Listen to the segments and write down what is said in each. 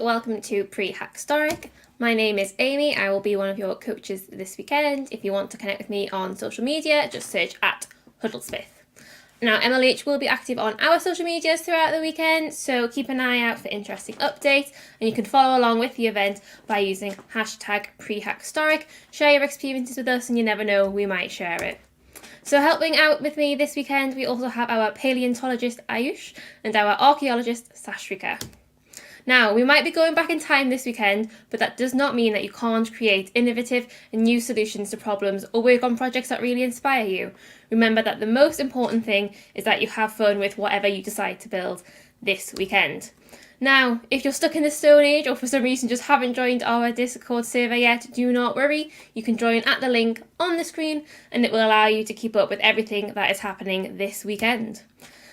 welcome to Prehackstoric. My name is Amy. I will be one of your coaches this weekend. If you want to connect with me on social media, just search at Huddlesmith. Now, MLH will be active on our social medias throughout the weekend, so keep an eye out for interesting updates, and you can follow along with the event by using hashtag Prehackstoric. Share your experiences with us, and you never know, we might share it. So helping out with me this weekend, we also have our paleontologist Ayush and our archaeologist Sashrika. Now, we might be going back in time this weekend, but that does not mean that you can't create innovative and new solutions to problems or work on projects that really inspire you. Remember that the most important thing is that you have fun with whatever you decide to build this weekend. Now, if you're stuck in the Stone Age or for some reason just haven't joined our Discord server yet, do not worry. You can join at the link on the screen and it will allow you to keep up with everything that is happening this weekend.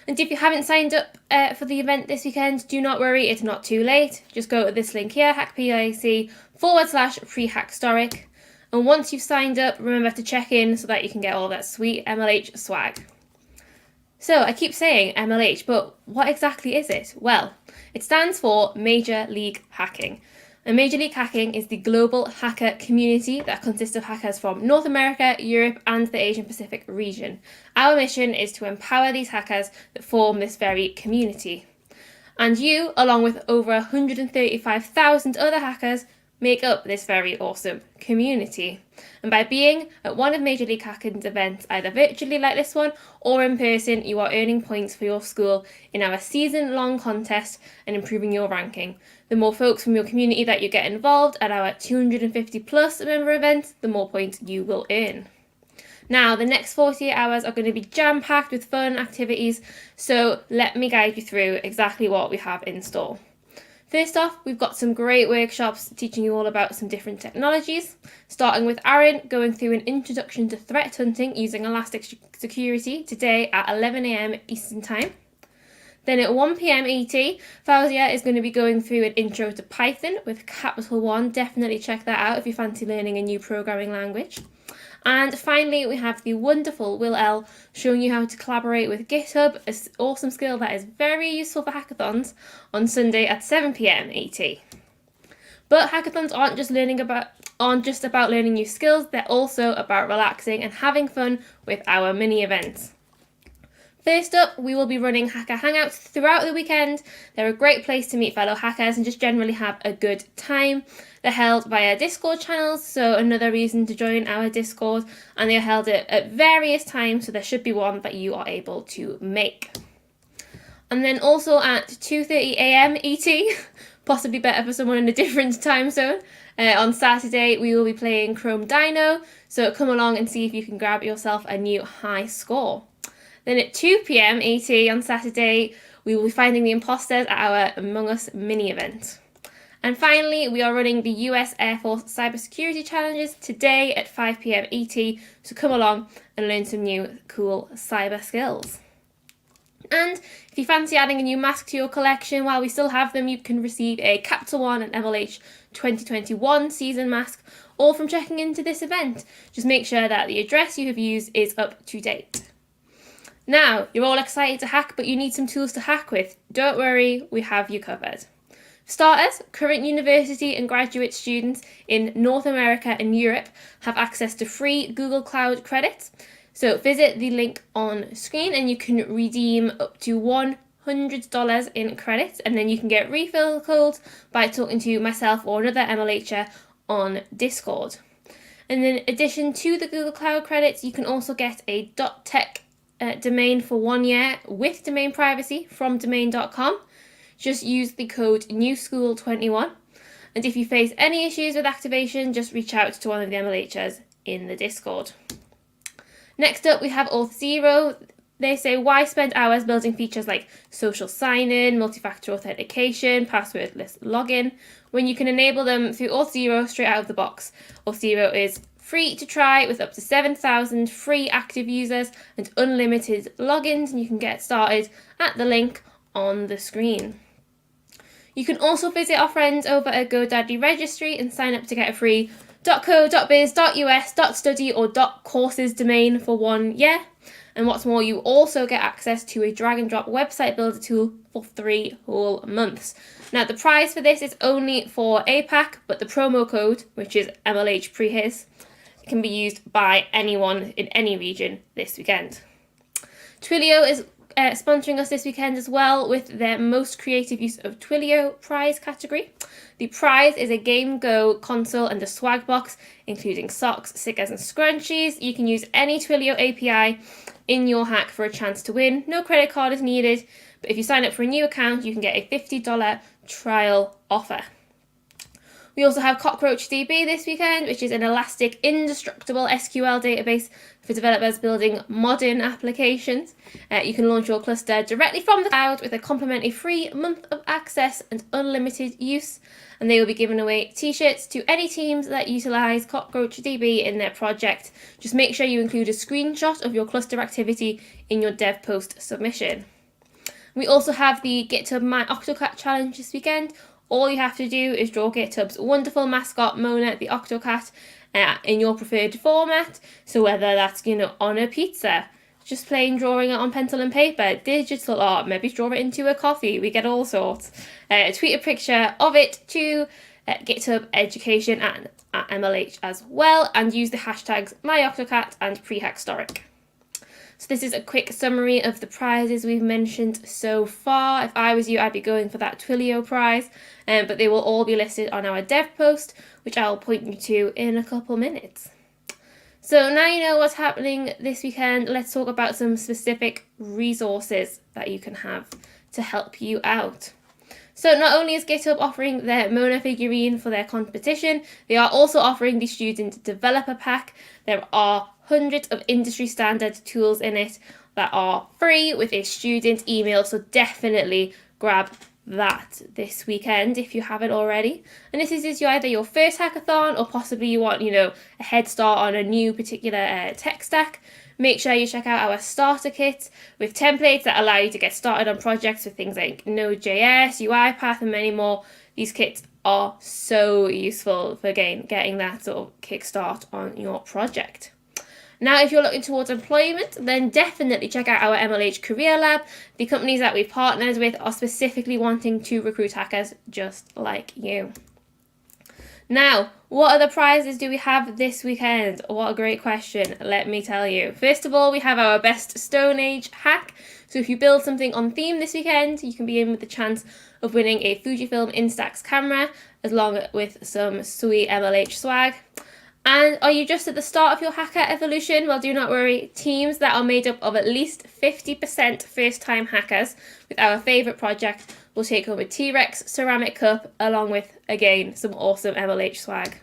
And if you haven't signed up for the event this weekend, do not worry, it's not too late. Just go to this link here, hackpiac.com/prehackstoric. And once you've signed up, remember to check in so that you can get all that sweet MLH swag. So I keep saying MLH, but what exactly is it? Well, it stands for Major League Hacking. And Major League Hacking is the global hacker community that consists of hackers from North America, Europe, and the Asian Pacific region. Our mission is to empower these hackers that form this very community. And you, along with over 135,000 other hackers, make up this very awesome community. And by being at one of Major League Hacking's events, either virtually like this one or in person, you are earning points for your school in our season-long contest and improving your ranking. The more folks from your community that you get involved at our 250 plus member events, the more points you will earn. Now, the next 48 hours are going to be jam-packed with fun activities, so let me guide you through exactly what we have in store. First off, we've got some great workshops teaching you all about some different technologies, starting with Aaron going through an introduction to threat hunting using Elastic Security today at 11 AM Eastern Time. Then at 1 PM ET, Fauzia is going to be going through an intro to Python with Capital One. Definitely check that out if you fancy learning a new programming language. And finally, we have the wonderful Will L showing you how to collaborate with GitHub, an awesome skill that is very useful for hackathons, on Sunday at 7 PM ET. But hackathons aren't just about learning new skills, they're also about relaxing and having fun with our mini events. First up, we will be running Hacker Hangouts throughout the weekend. They're a great place to meet fellow hackers and just generally have a good time. They're held via Discord channels, so another reason to join our Discord, and they're held at various times, so there should be one that you are able to make. And then also at 2:30 AM ET, possibly better for someone in a different time zone, on Saturday we will be playing Chrome Dino, so come along and see if you can grab yourself a new high score. Then at 2 PM ET on Saturday, we will be finding the imposters at our Among Us mini event. And finally, we are running the US Air Force Cybersecurity Challenges today at 5 PM ET, so come along and learn some new cool cyber skills. And if you fancy adding a new mask to your collection while we still have them, you can receive a Capital One and MLH 2021 season mask, all from checking into this event. Just make sure that the address you have used is up to date. Now, you're all excited to hack, but you need some tools to hack with. Don't worry, we have you covered. For starters, current university and graduate students in North America and Europe have access to free Google Cloud credits. So visit the link on screen and you can redeem up to $100 in credits, and then you can get refill codes by talking to myself or another MLHer on Discord. And in addition to the Google Cloud credits, you can also get a .tech domain for 1 year with domain privacy from domain.com. Just use the code NEWSCHOOL21. And if you face any issues with activation, just reach out to one of the MLHers in the Discord. Next up, we have Auth0. They say, why spend hours building features like social sign-in, multi-factor authentication, passwordless login, when you can enable them through Auth0 straight out of the box? Auth0 is free to try with up to 7,000 free active users and unlimited logins, and you can get started at the link on the screen. You can also visit our friends over at GoDaddy Registry and sign up to get a free .co, .biz, .us, .study or .courses domain for 1 year. And what's more, you also get access to a drag and drop website builder tool for 3 whole months. Now, the prize for this is only for APAC, but the promo code, which is MLH Prehis, can be used by anyone in any region this weekend. Twilio is sponsoring us this weekend as well with their most creative use of Twilio prize category. The prize is a Game Go console and a swag box, including socks, stickers and scrunchies. You can use any Twilio API in your hack for a chance to win. No credit card is needed, but if you sign up for a new account, you can get a $50 trial offer. We also have CockroachDB this weekend, which is an elastic, indestructible SQL database for developers building modern applications. You can launch your cluster directly from the cloud with a complimentary free month of access and unlimited use. And they will be giving away t-shirts to any teams that utilize CockroachDB in their project. Just make sure you include a screenshot of your cluster activity in your dev post submission. We also have the GitHub My Octocat challenge this weekend. All you have to do is draw GitHub's wonderful mascot, Mona the Octocat, in your preferred format. So whether that's, on a pizza, just plain drawing it on pencil and paper, digital art, maybe draw it into a coffee, we get all sorts. Tweet a picture of it to GitHub Education at MLH as well, and use the hashtags MyOctocat and Prehackstoric. So this is a quick summary of the prizes we've mentioned so far. If I was you, I'd be going for that Twilio prize, but they will all be listed on our dev post, which I'll point you to in a couple minutes. So now you know what's happening this weekend, let's talk about some specific resources that you can have to help you out. So not only is GitHub offering their Mona figurine for their competition, they are also offering the Student Developer Pack. There are hundreds of industry standard tools in it that are free with a student email, so definitely grab that this weekend if you haven't already. And this is either your first hackathon or possibly you want, a head start on a new particular tech stack. Make sure you check out our starter kit with templates that allow you to get started on projects with things like Node.js, UiPath and many more. These kits are so useful for getting that sort of kickstart on your project. Now, if you're looking towards employment, then definitely check out our MLH Career Lab. The companies that we've partnered with are specifically wanting to recruit hackers just like you. Now, what other prizes do we have this weekend? What a great question, let me tell you. First of all, we have our Best Stone Age hack. So if you build something on theme this weekend, you can be in with the chance of winning a Fujifilm Instax camera, along with some sweet MLH swag. And are you just at the start of your hacker evolution? Well, do not worry. Teams that are made up of at least 50% first-time hackers with our favourite project will take home a T-Rex ceramic cup along with, again, some awesome MLH swag.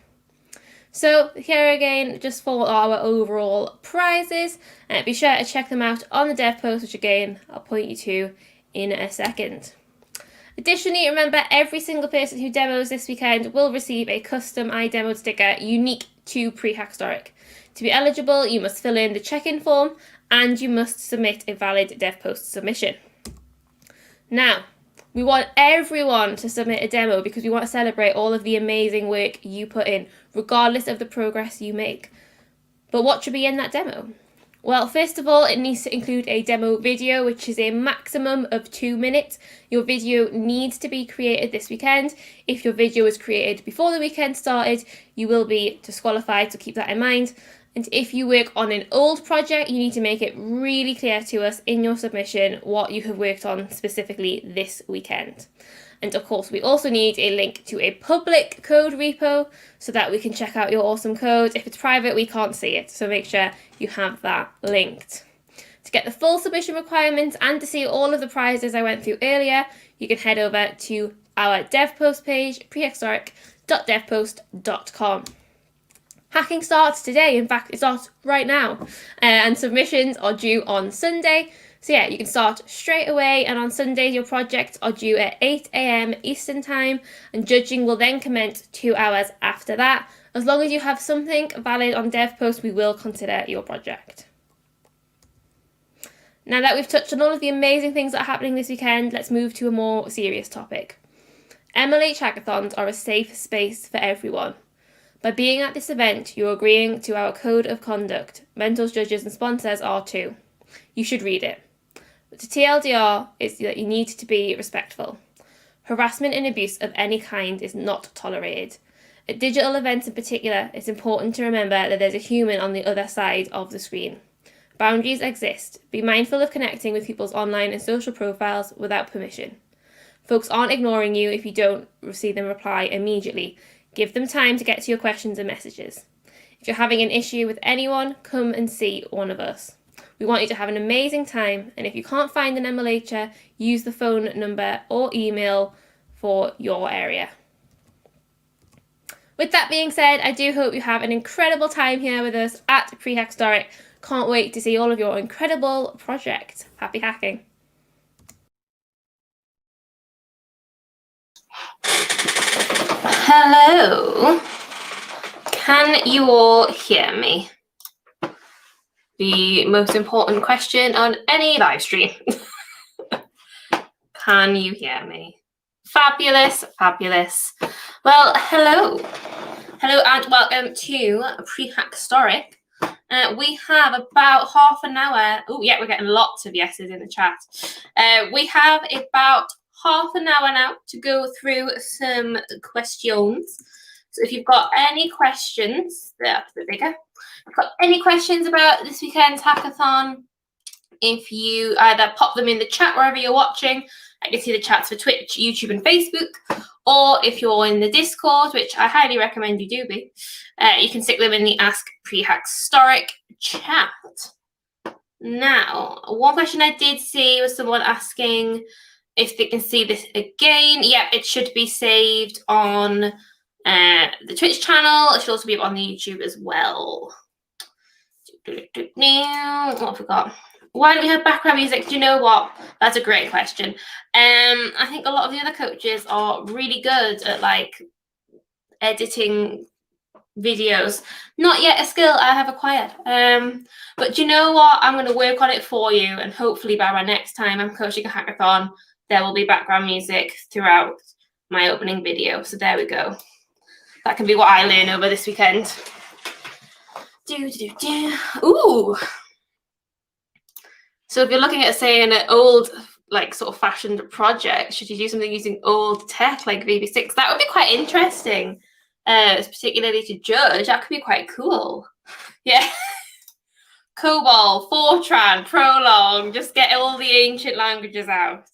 So here again, just for our overall prizes, be sure to check them out on the dev post, which again, I'll point you to in a second. Additionally, remember every single person who demos this weekend will receive a custom iDemoed sticker unique to Prehackstoric. To be eligible, you must fill in the check-in form and you must submit a valid dev post submission. Now, we want everyone to submit a demo because we want to celebrate all of the amazing work you put in, regardless of the progress you make. But what should be in that demo? Well, first of all, it needs to include a demo video, which is a maximum of 2 minutes. Your video needs to be created this weekend. If your video was created before the weekend started, you will be disqualified, so keep that in mind. And if you work on an old project, you need to make it really clear to us in your submission what you have worked on specifically this weekend. And of course, we also need a link to a public code repo so that we can check out your awesome code. If it's private, we can't see it, so make sure you have that linked. To get the full submission requirements and to see all of the prizes I went through earlier, you can head over to our dev post page, prehistoric.devpost.com. Hacking starts today. In fact, it starts right now, and submissions are due on Sunday. So yeah, you can start straight away, and on Sundays your projects are due at 8 AM Eastern Time, and judging will then commence 2 hours after that. As long as you have something valid on DevPost, we will consider your project. Now that we've touched on all of the amazing things that are happening this weekend, let's move to a more serious topic. MLH hackathons are a safe space for everyone. By being at this event, you're agreeing to our code of conduct. Mentors, judges and sponsors are too. you should read it. But the TLDR is that you need to be respectful. Harassment and abuse of any kind is not tolerated. At digital events in particular, it's important to remember that there's a human on the other side of the screen. Boundaries exist. Be mindful of connecting with people's online and social profiles without permission. Folks aren't ignoring you if you don't see them reply immediately. Give them time to get to your questions and messages. If you're having an issue with anyone, come and see one of us. We want you to have an amazing time, and if you can't find an MLHer, use the phone number or email for your area. With that being said, I do hope you have an incredible time here with us at Prehackstoric. Can't wait to see all of your incredible projects. Happy hacking. Hello. Can you all hear me? The most important question on any live stream. Can you hear me? Fabulous, fabulous. Well, hello. Hello and welcome to Prehackstoric. We have about half an hour. Oh, yeah, we're getting lots of yeses in the chat. We have about half an hour now to go through some questions. So if you've got any questions, that's a bit bigger. If you've got any questions about this weekend's hackathon, if you either pop them in the chat wherever you're watching, I can see the chats for Twitch, YouTube, and Facebook, or if you're in the Discord, which I highly recommend you do be, you can stick them in the Ask Prehackstoric chat. Now, one question I did see was someone asking if they can see this again. Yeah, it should be saved on the Twitch channel. It should also be on the YouTube as well. Now, what have we got? Why do we have background music? Do you know what? That's a great question. I think a lot of the other coaches are really good at like editing videos. Not yet a skill I have acquired. But do you know what? I'm going to work on it for you, and hopefully by my next time I'm coaching a hackathon, there will be background music throughout my opening video. So there we go. That can be what I learn over this weekend. Ooh. So if you're looking at, say, an old, like, sort of fashioned project, should you do something using old tech like VB6? That would be quite interesting, particularly to judge. That could be quite cool. Yeah. COBOL, Fortran, Prolong, just get all the ancient languages out.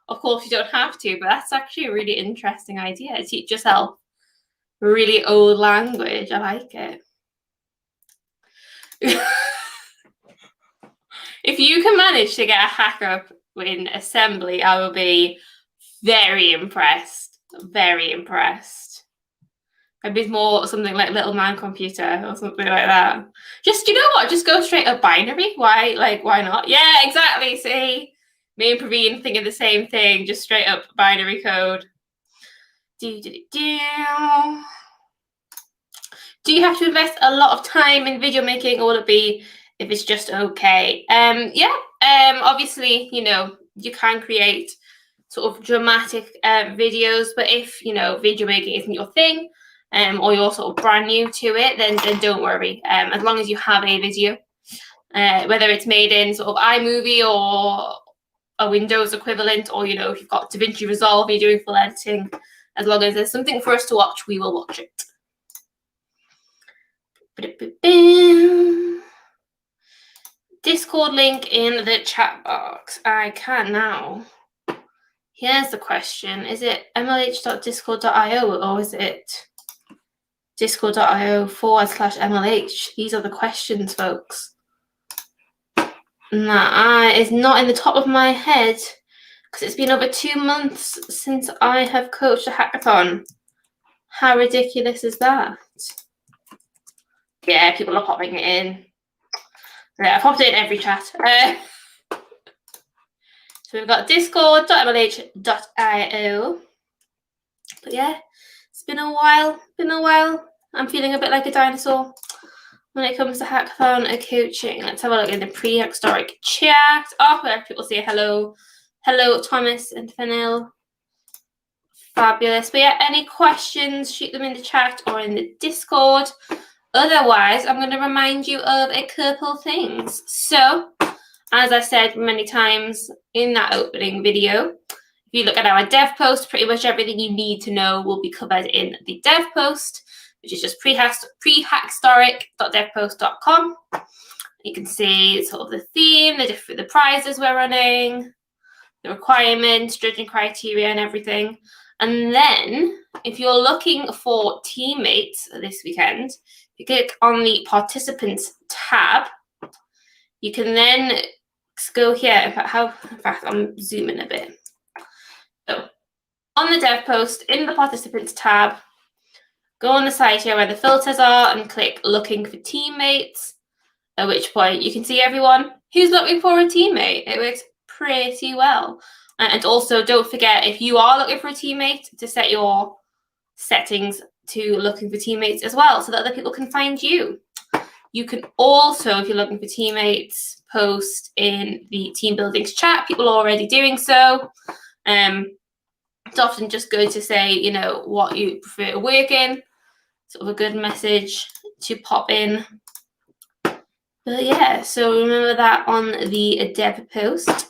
Of course, you don't have to, but that's actually a really interesting idea. Teach yourself a really old language. I like it. If you can manage to get a hack up in assembly, I will be very impressed. Very impressed. Maybe it's more something like Little Man Computer or something like that. Just, you know what? Just go straight up binary. Why? Like, why not? Yeah, exactly. See? Me and Praveen thinking the same thing. Just straight up binary code. Do you have to invest a lot of time in video making, or will it be if it's just okay? Obviously, you know, you can create sort of dramatic videos, but if, you know, video making isn't your thing, or you're sort of brand new to it, then don't worry. As long as you have a video, whether it's made in sort of iMovie or a Windows equivalent, or, you know, if you've got DaVinci Resolve, you're doing full editing, as long as there's something for us to watch, we will watch it. Discord link in the chat box. I can now. Here's the question. Is it mlh.discord.io or is it discord.io/mlh? These are the questions, folks. That is not in the top of my head because it's been over 2 months since I have coached a hackathon. How ridiculous is that? Yeah, people are popping it in. Yeah, I popped it in every chat. So we've got discord.mlh.io. But yeah, it's been a while. I'm feeling a bit like a dinosaur when it comes to hackathon and coaching. Let's have a look in the Prehackstoric chat. Oh, where people say hello. Hello, Thomas and Fennel. Fabulous. But yeah, any questions, shoot them in the chat or in the Discord. Otherwise, I'm going to remind you of a couple things. So, as I said many times in that opening video, if you look at our dev post, pretty much everything you need to know will be covered in the dev post, which is just prehackstoric.devpost.com. You can see sort of the theme, the prizes we're running, the requirements, judging criteria and everything. And then if you're looking for teammates this weekend, if you click on the participants tab, you can then go here. In fact, I'm zooming a bit. So on the dev post, in the participants tab, go on the side here where the filters are and click looking for teammates, at which point you can see everyone who's looking for a teammate. It works pretty well. And also don't forget, if you are looking for a teammate, to set your settings to looking for teammates as well, so that other people can find you. You can also, if you're looking for teammates, post in the team buildings chat. People are already doing so. It's often just good to say, you know, what you prefer to work in. Sort of a good message to pop in. But yeah, so remember that on the dev post.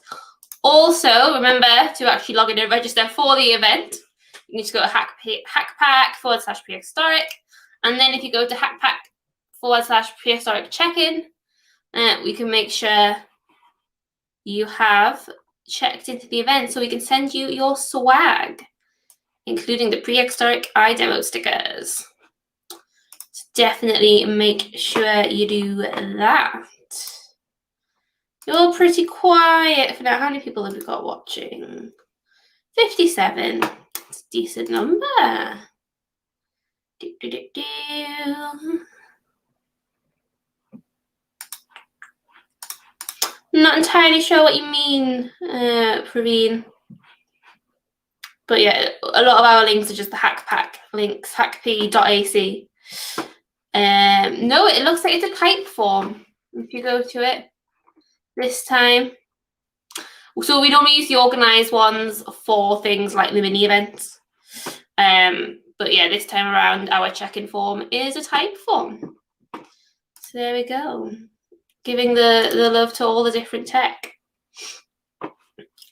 Also, remember to actually log in and register for the event. You need to go to hackpack/prehistoric. And then if you go to hackpack/prehistoric check-in, we can make sure you have checked into the event so we can send you your swag, including the Prehistoric iDemo stickers. So definitely make sure you do that. You're pretty quiet for now. How many people have we got watching? 57. It's a decent number. I'm not entirely sure what you mean, Praveen. But yeah, a lot of our links are just the Hackpack links, hackp.ac. No, it looks like it's a type form. If you go to it this time. So we normally use the organised ones for things like the mini events. But yeah, this time around, our check-in form is a type form. So there we go. Giving the love to all the different tech.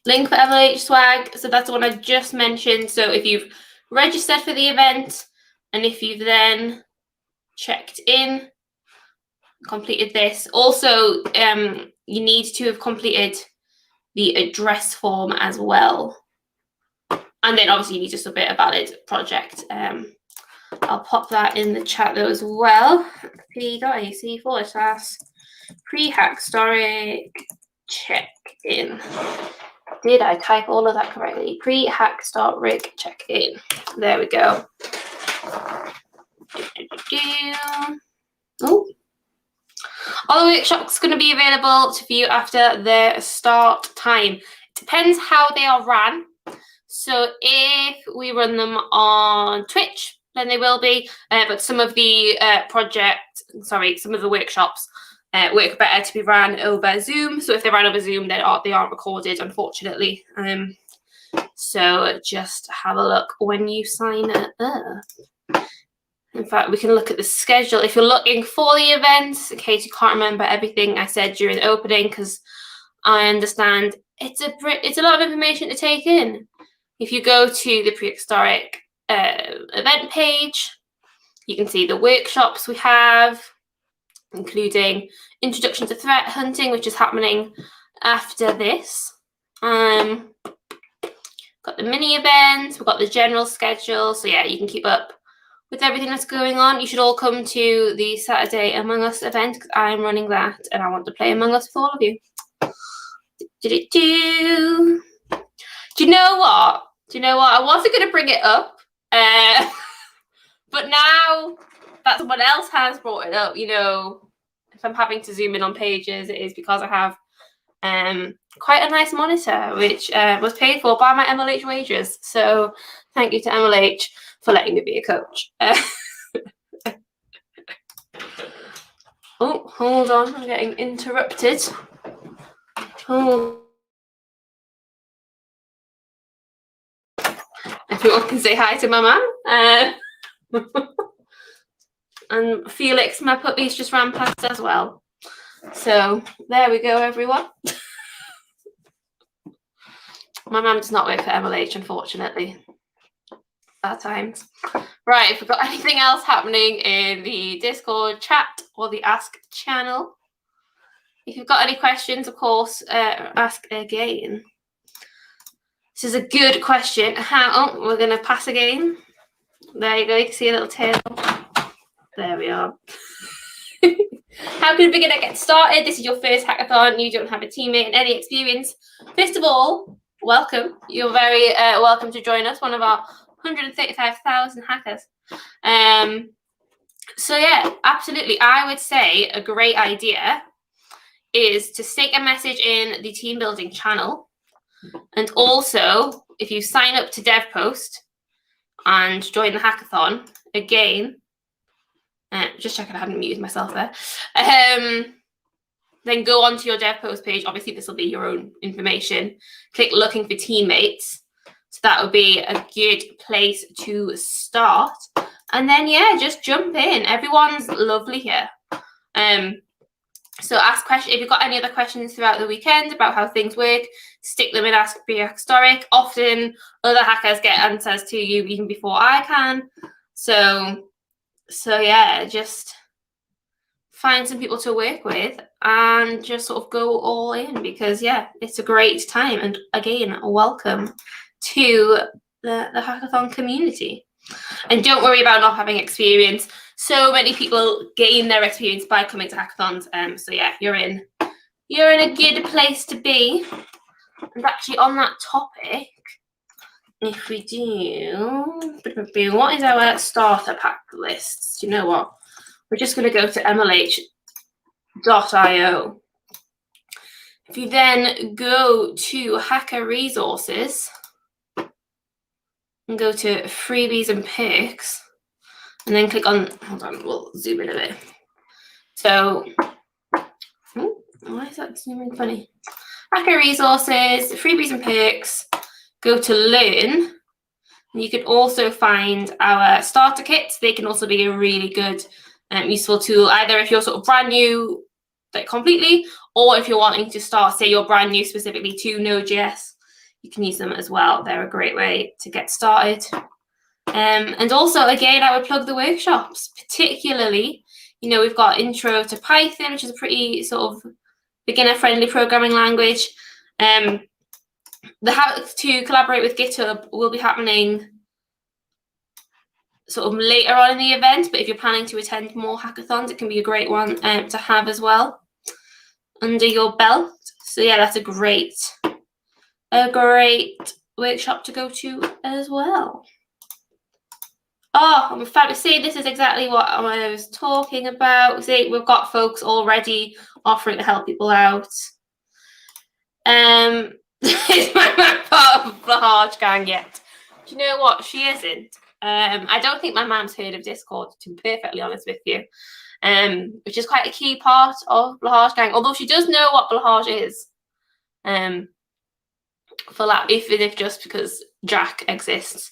Link for MLH swag. So that's the one I just mentioned. So if you've registered for the event and if you've then checked in, completed this. Also, you need to have completed the address form as well. And then obviously you need to submit a valid project. I'll pop that in the chat though as well. p.ac/prehackstoric check-in. Did I type all of that correctly? Prehackstoric check-in. There we go. Oh. All the workshops going to be available to view after their start time. It depends how they are ran. So if we run them on Twitch, then they will be. But some of the some of the workshops work better to be ran over Zoom. So if they ran over Zoom, they aren't recorded, unfortunately. So just have a look when you sign up. In fact, we can look at the schedule. If you're looking for the events, in case you can't remember everything I said during the opening, because I understand it's a lot of information to take in. If you go to the Prehistoric event page, you can see the workshops we have, including Introduction to Threat Hunting, which is happening after this. Got the mini events, we've got the general schedule. So yeah, you can keep up with everything that's going on. You should all come to the Saturday Among Us event because I'm running that and I want to play Among Us with all of you. Do you know what? I wasn't going to bring it up, but now that someone else has brought it up, you know, if I'm having to zoom in on pages, it is because I have quite a nice monitor, which was paid for by my MLH wages. So thank you to MLH for letting me be a coach. Oh, hold on, I'm getting interrupted. Everyone can say hi to my man. And Felix, my puppy's just ran past as well. So there we go, everyone. my mum does not work for MLH, unfortunately. At times. Right, if we've got anything else happening in the Discord chat or the Ask channel. If you've got any questions, of course, ask again. This is a good question. We're going to pass again. There you go. You can see a little tail. There we are. How can a beginner get started? This is your first hackathon. You don't have a teammate and any experience. First of all, welcome. You're very welcome to join us, one of our 135,000 hackers. So yeah, absolutely. I would say a great idea is to stick a message in the team building channel. And also, if you sign up to DevPost and join the hackathon, again, just checking I hadn't muted myself there, then go onto your DevPost page. Obviously, this will be your own information. Click looking for teammates. So that would be a good place to start. And then, yeah, just jump in. Everyone's lovely here. So ask questions. If you've got any other questions throughout the weekend about how things work, stick them in Ask Prehackstoric. Often other hackers get answers to you even before I can. So yeah, just find some people to work with and just sort of go all in, because yeah, it's a great time. And again, welcome to the hackathon community. And don't worry about not having experience. So many people gain their experience by coming to hackathons. So yeah, you're in a good place to be. And actually on that topic, if we do, what is our starter pack list? Do you know what? We're just going to go to mlh.io. If you then go to Hacker Resources and go to Freebies and Perks, and then click on, hold on, we'll zoom in a bit. So, why is that zooming funny? Hacker Resources, Freebies and Perks, go to Learn. And you can also find our starter kits. They can also be a really good, useful tool, either if you're sort of brand new, like completely, or if you're wanting to start, say you're brand new specifically to Node.js, you can use them as well. They're a great way to get started. And also, again, I would plug the workshops, particularly, we've got Intro to Python, which is a pretty sort of beginner-friendly programming language. The How to Collaborate with GitHub will be happening sort of later on in the event, but if you're planning to attend more hackathons, it can be a great one to have as well under your belt. So yeah, that's a great workshop to go to as well. Oh, I'm about to say this is exactly what I was talking about. See, we've got folks already offering to help people out. Is my mum part of the Hard Gang yet? Do you know what? She isn't. I don't think my mum's heard of Discord, to be perfectly honest with you, which is quite a key part of Blahaj Gang, although she does know what Blahaj is, for that, if just because Jack exists.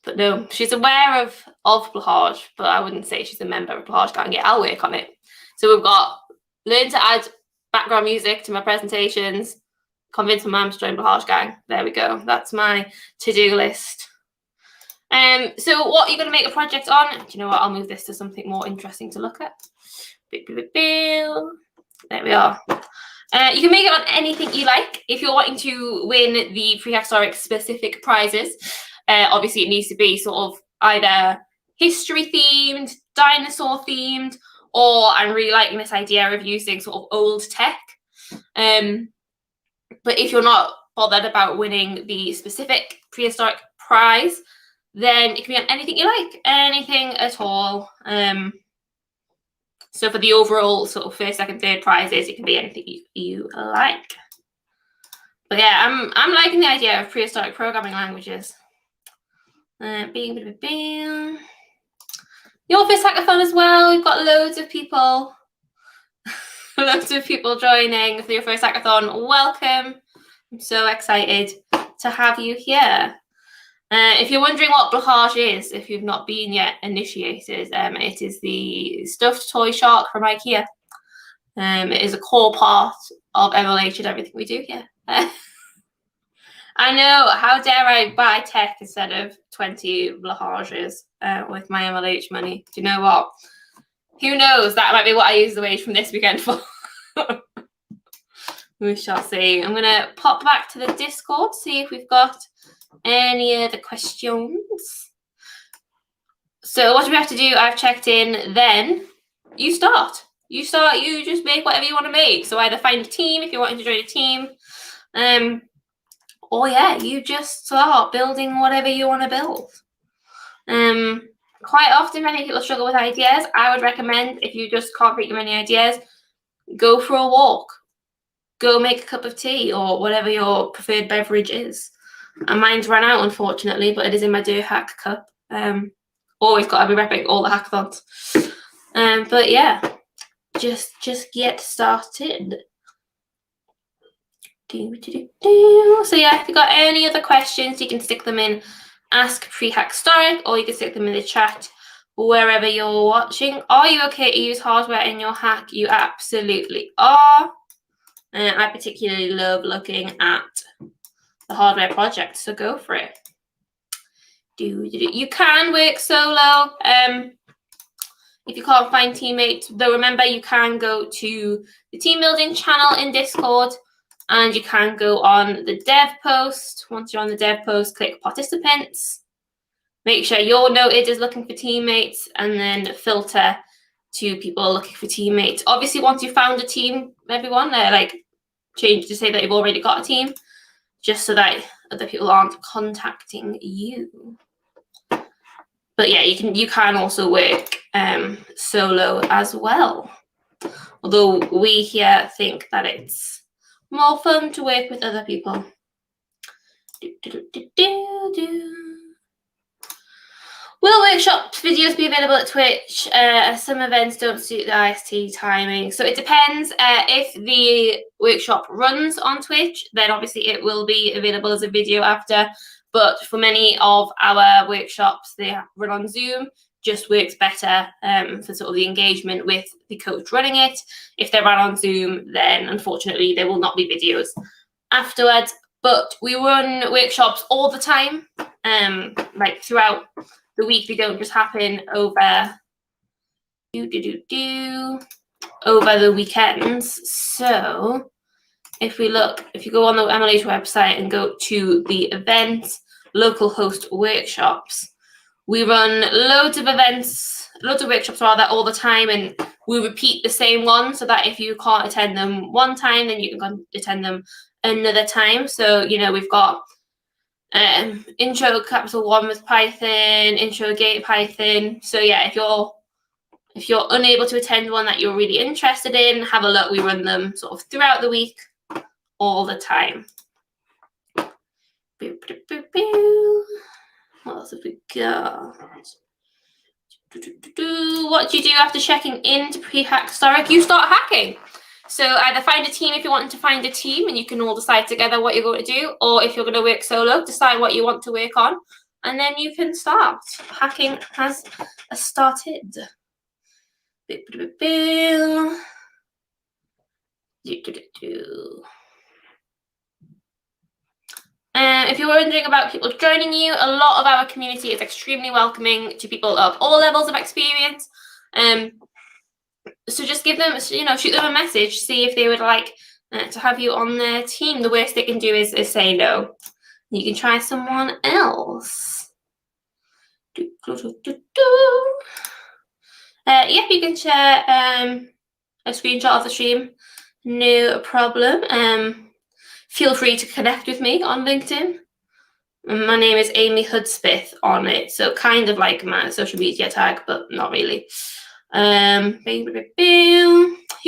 But no, she's aware of Blahaj, but I wouldn't say she's a member of Blahaj Gang yet. I'll work on it. So we've got learn to add background music to my presentations, convince my mum to join Blahaj Gang. There we go. That's my to-do list. So what are you going to make a project on? Do you know what? I'll move this to something more interesting to look at. There we are. You can make it on anything you like. If you're wanting to win the Prehackstoric specific prizes, obviously it needs to be sort of either history themed, dinosaur themed, or I'm really liking this idea of using sort of old tech. But if you're not bothered about winning the specific prehistoric prize, then it can be on anything you like, anything at all. So for the overall sort of first, second, third prizes, it can be anything you like. But yeah, I'm liking the idea of prehistoric programming languages. Your first hackathon as well. We've got loads of people joining for your first hackathon. Welcome. I'm so excited to have you here. If you're wondering what Blahaj is, if you've not been yet initiated, it is the stuffed toy shark from IKEA. It is a core part of MLH and everything we do here. I know, how dare I buy tech instead of 20 blahages with my MLH money? Do you know what? Who knows? That might be what I use the wage from this weekend for. We shall see. I'm going to pop back to the Discord, see if we've got any other questions. So what do we have to do? I've checked in, then you start. You just make whatever you want to make. So either find a team if you're wanting to join a team. Or yeah, you just start building whatever you want to build. Quite often many people struggle with ideas. I would recommend, if you just can't think of any ideas, go for a walk. Go make a cup of tea or whatever your preferred beverage is. And mine's run out, unfortunately, but it is in my dear hack cup. Always got to be repping all the hackathons. But yeah, just get started. So yeah, if you've got any other questions, you can stick them in Ask Prehackstoric, or you can stick them in the chat wherever you're watching. Are you okay to use hardware in your hack? You absolutely are. I particularly love looking at the hardware project, so go for it. You can work solo if you can't find teammates, though remember you can go to the team building channel in Discord, and you can go on the dev post. Once you're on the dev post, click participants. Make sure you're noted as looking for teammates, and then filter to people looking for teammates. Obviously, once you've found a team, everyone, change to say that you've already got a team, just so that other people aren't contacting you. But yeah, you can also work solo as well. Although we here think that it's more fun to work with other people. Will workshop videos be available at Twitch? Some events don't suit the IST timing. So it depends. If the workshop runs on Twitch, then obviously it will be available as a video after. But for many of our workshops, they run on Zoom. Just works better for sort of the engagement with the coach running it. If they run on Zoom, then unfortunately there will not be videos afterwards. But we run workshops all the time, throughout the week. They don't just happen over over the weekends. So if you go on the MLH website and go to the events, local host workshops, we run loads of workshops rather, all the time, and we repeat the same one so that if you can't attend them one time, then you can attend them another time. So, we've got intro capital 1 with Python, intro gate Python. So yeah, if you're unable to attend one that you're really interested in, have a look. We run them sort of throughout the week, all the time. What else have we got? What do you do after checking into Prehackstoric? You start hacking. So either find a team if you're wanting to find a team and you can all decide together what you're going to do, or if you're going to work solo, decide what you want to work on, and then you can start. Hacking has started. If you're wondering about people joining you, a lot of our community is extremely welcoming to people of all levels of experience. So just give them, shoot them a message, see if they would like to have you on their team. The worst they can do is say no. You can try someone else. Yeah, you can share a screenshot of the stream, no problem. Feel free to connect with me on LinkedIn. My name is Amy Hudspeth on it, so kind of like my social media tag, but not really. Who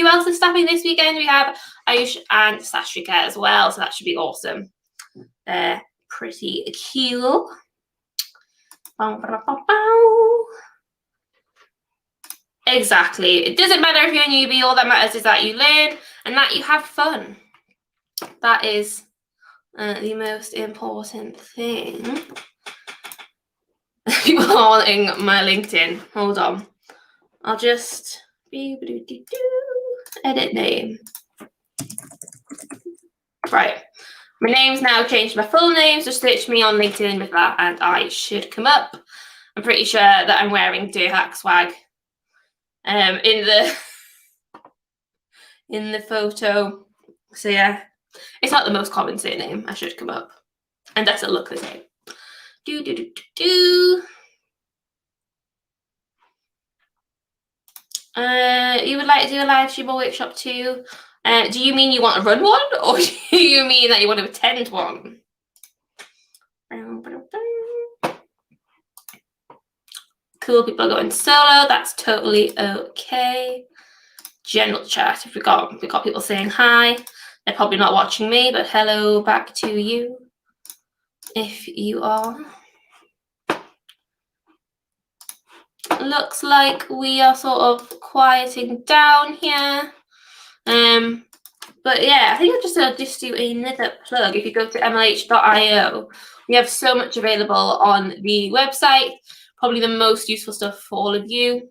else is staffing this weekend? We have Ayush and Sastrika as well, so that should be awesome. Pretty cool. Exactly. It doesn't matter if you're a newbie, all that matters is that you learn and that you have fun. That is the most important thing. People are wanting my LinkedIn. Hold on. I'll just... Edit name. Right. My name's now changed to my full name, so search me on LinkedIn with that and I should come up. I'm pretty sure that I'm wearing Dear Hack swag in the photo. So yeah, it's not the most common surname. I should come up. And does it look the same? You would like to do a live stream or workshop too? Do you mean you want to run one, or do you mean that you want to attend one? Cool, people are going solo. That's totally okay. General chat. If we got people saying hi, they're probably not watching me, but hello back to you if you are. Looks like we are sort of quieting down here. But yeah, I think I'll just do another plug. If you go to mlh.io, we have so much available on the website. Probably the most useful stuff for all of you.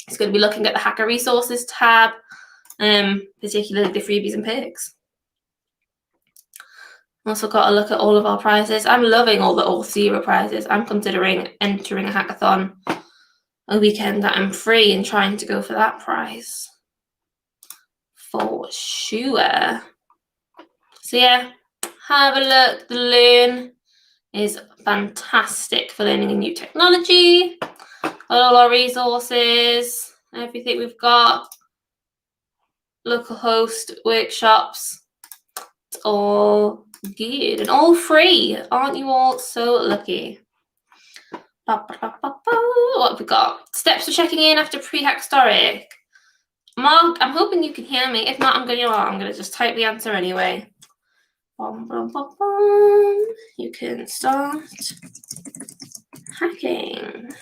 It's going to be looking at the Hacker Resources tab, particularly the freebies and perks. Also got to look at all of our prizes. I'm loving all 0 prizes. I'm considering entering a hackathon a weekend that I'm free and trying to go for that prize. For sure. So yeah, have a look. The Learn is fantastic for learning a new technology. All our resources, everything we've got. Local host, workshops. It's all good and all free. Aren't you all so lucky? What have we got? Steps for checking in after Prehackstoric. Mark, I'm hoping you can hear me. If not, I'm gonna just type the answer anyway. You can start hacking.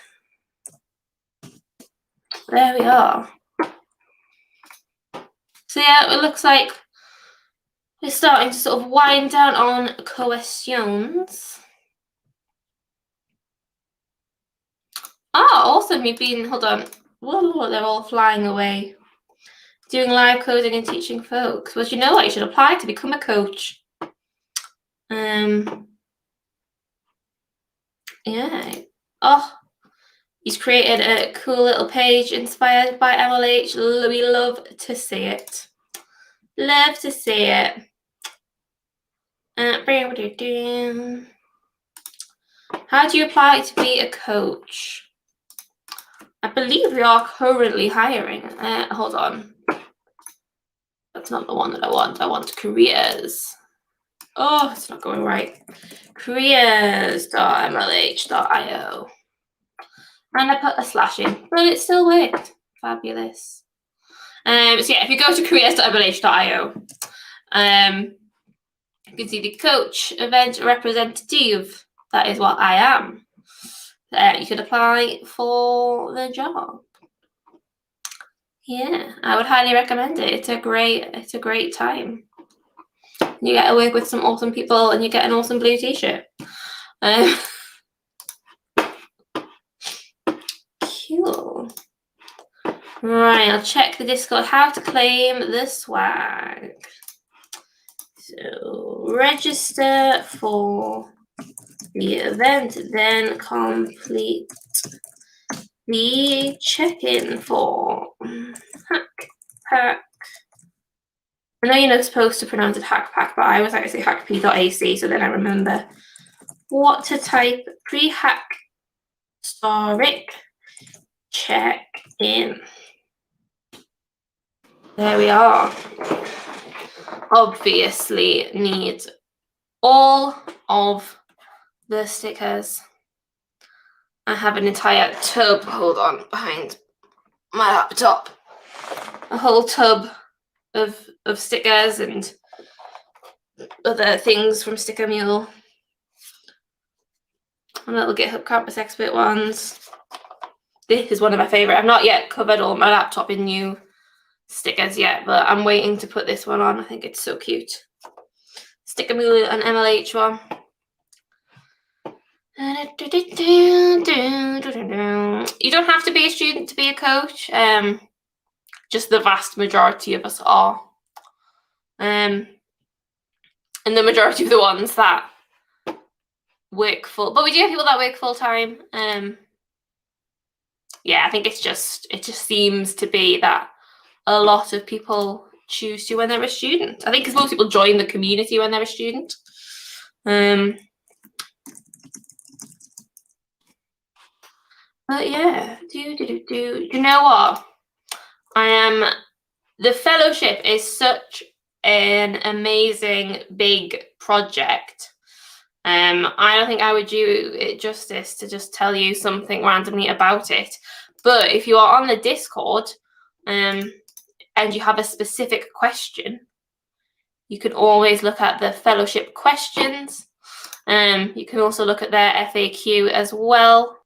There we are. So yeah, it looks like we're starting to sort of wind down on questions. Oh, awesome! You've been, hold on. Whoa, they're all flying away. Doing live coding and teaching folks. Well, you know what? You should apply to become a coach. Yeah. Oh, he's created a cool little page inspired by MLH. We love to see it. Love to see it. How do you apply to be a coach? I believe we are currently hiring. Hold on. That's not the one that I want. I want careers. Oh, it's not going right. Careers.mlh.io. And I put a slash in, but it still worked. Fabulous. So yeah, if you go to careers.mlh.io, you can see the coach event representative. That is what I am. You could apply for the job. Yeah, I would highly recommend it. It's a great time. You get to work with some awesome people and you get an awesome blue t-shirt. Cool. Right, I'll check the Discord. How to claim the swag. So register for the event, then complete the check-in form. Hack pack. I know you're not supposed to pronounce it hack pack, but I always like to say hackp.ac, so then I remember what to type. Prehackstoric check-in. There we are. Obviously need all of the stickers. I have an entire tub, hold on, behind my laptop. A whole tub of stickers and other things from Sticker Mule. And little GitHub Campus Expert ones. This is one of my favourite. I've not yet covered all my laptop in new stickers yet, but I'm waiting to put this one on. I think it's so cute. Sticker Mule and MLH one. You don't have to be a student to be a coach. just the vast majority of us are. And the majority of the ones that work but we do have people that work full time. Yeah, I think it just seems to be that a lot of people choose to when they're a student. I think because most people join the community when they're a student. But yeah, do you know what? The fellowship is such an amazing big project. I don't think I would do it justice to just tell you something randomly about it. But if you are on the Discord, and you have a specific question, you can always look at the fellowship questions. You can also look at their FAQ as well.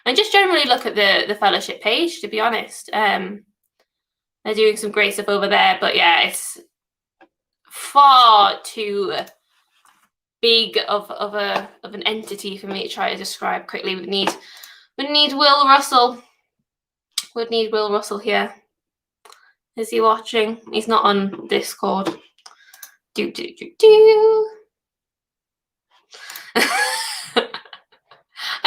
And just generally look at the fellowship page, to be honest. They're doing some great stuff over there. But yeah, it's far too big of an entity for me to try to describe quickly. We'd need Will Russell. Would need Will Russell here. Is he watching? He's not on Discord.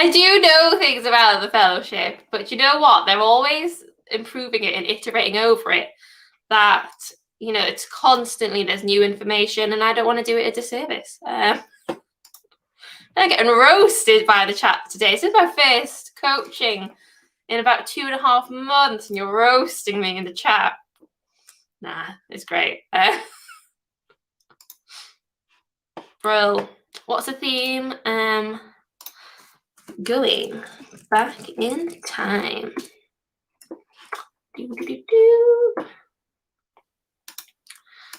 I do know things about the fellowship, but you know what? They're always improving it and iterating over it. That, you know, it's constantly, there's new information, and I don't want to do it a disservice. I'm getting roasted by the chat today. This is my first coaching in about 2.5 months, and you're roasting me in the chat. Nah, it's great. Bro, what's the theme? Going back in time.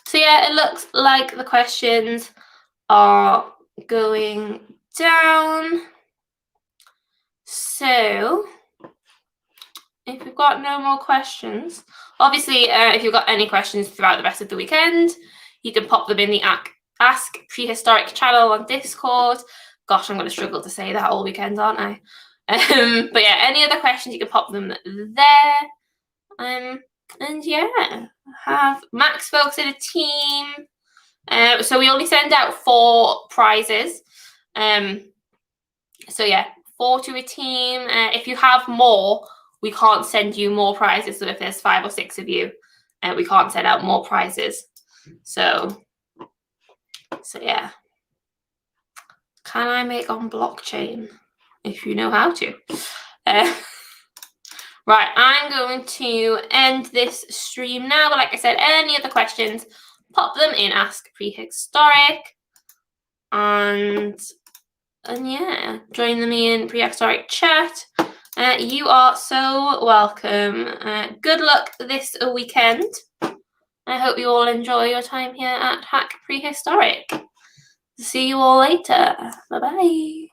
So yeah, it looks like the questions are going down. So if we've got no more questions, obviously, if you've got any questions throughout the rest of the weekend, you can pop them in the Ask Prehistoric channel on Discord. Gosh, I'm going to struggle to say that all weekend, aren't I? But yeah, any other questions, you can pop them there. And yeah, have Max folks in a team. So we only send out 4 prizes. So yeah, 4 to a team. If you have more, we can't send you more prizes. So if there's 5 or 6 of you, we can't send out more prizes. So yeah. Can I make on blockchain? If you know how to. Right, I'm going to end this stream now. But like I said, any other questions, pop them in Ask Prehistoric. And yeah, join me in Prehackstoric chat. You are so welcome. Good luck this weekend. I hope you all enjoy your time here at Hack Prehistoric. See you all later. Bye-bye.